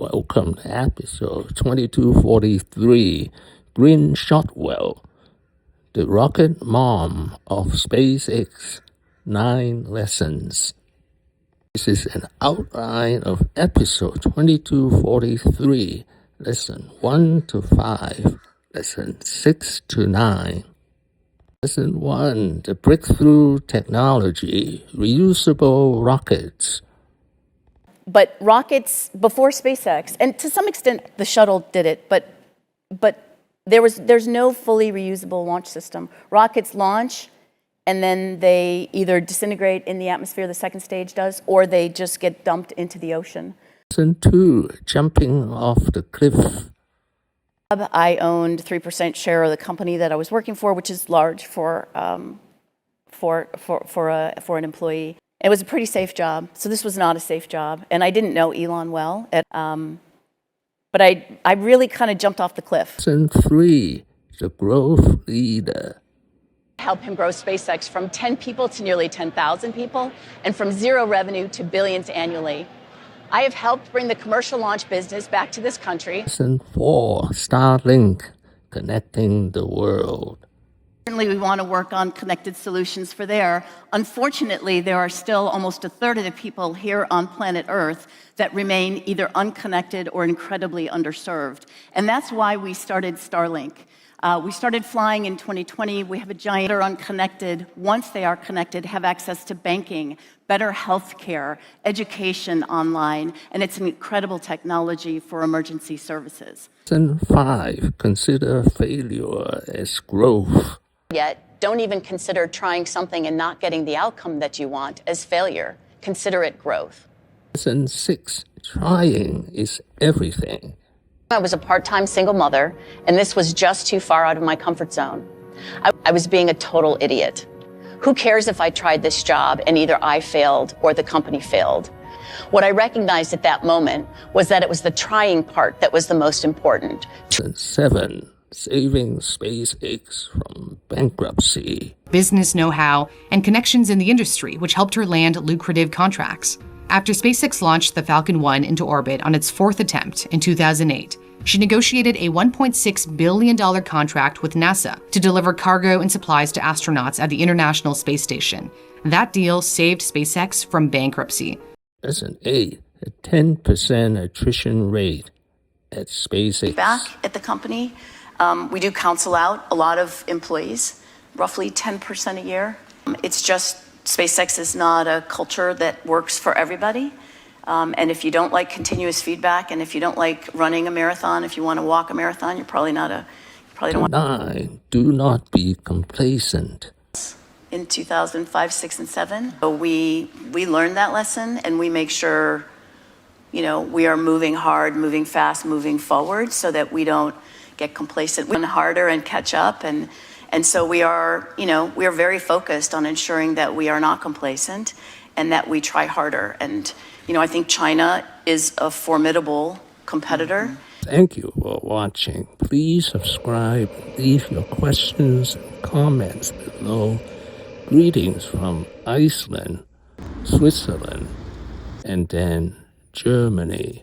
Welcome to episode 2243, Green Shotwell, the rocket mom of SpaceX, 9 lessons. This is an outline of episode 2243, lesson 1 to 5, lesson 6 to 9. Lesson 1, the breakthrough technology, reusable rockets. But rockets before SpaceX, and to some extent the shuttle did it, but there's no fully reusable launch system. Rockets launch, and then they either disintegrate in the atmosphere, the second stage does, or they just get dumped into the ocean. Lesson 2, jumping off the cliff. I owned 3% share of the company that I was working for, which is large for an employee. It was a pretty safe job, so this was not a safe job. And I didn't know Elon well, but I really kind of jumped off the cliff. Lesson 3, the growth leader. Help him grow SpaceX from 10 people to nearly 10,000 people, and from zero revenue to billions annually. I have helped bring the commercial launch business back to this country. Lesson 4, Starlink, connecting the world. Certainly, we want to work on connected solutions for there. Unfortunately, there are still almost a third of the people here on planet Earth that remain either unconnected or incredibly underserved. And that's why we started Starlink. We started flying in 2020. We have a giant that are unconnected. Once they are connected, have access to banking, better health care, education online, and it's an incredible technology for emergency services. Lesson 5, consider failure as growth. Yet, don't even consider trying something and not getting the outcome that you want as failure. Consider it growth. Lesson 6, trying is everything. I was a part-time single mother, and this was just too far out of my comfort zone. I was being a total idiot. Who cares if I tried this job and either I failed or the company failed? What I recognized at that moment was that it was the trying part that was the most important. Lesson 7, saving SpaceX from bankruptcy. Business know-how, and connections in the industry, which helped her land lucrative contracts. After SpaceX launched the Falcon 1 into orbit on its 4th attempt in 2008, she negotiated a $1.6 billion contract with NASA to deliver cargo and supplies to astronauts at the International Space Station. That deal saved SpaceX from bankruptcy. Lesson 8, a 10% attrition rate at SpaceX. Back at the company, we do counsel out a lot of employees, roughly 10% a year. It's just SpaceX is not a culture that works for everybody. And if you don't like continuous feedback, and if you don't like running a marathon, if you want to walk a marathon, you probably don't want. 9, do not be complacent. In 2005, 6, and 7, so we learned that lesson, and we make sure, we are moving hard, moving fast, moving forward, so that we don't get complacent. We run harder and catch up, and so we are very focused on ensuring that we are not complacent and that we try harder. And, I think China is a formidable competitor. Thank you for watching. Please subscribe, leave your questions and comments below. Greetings from Iceland, Switzerland, and then Germany.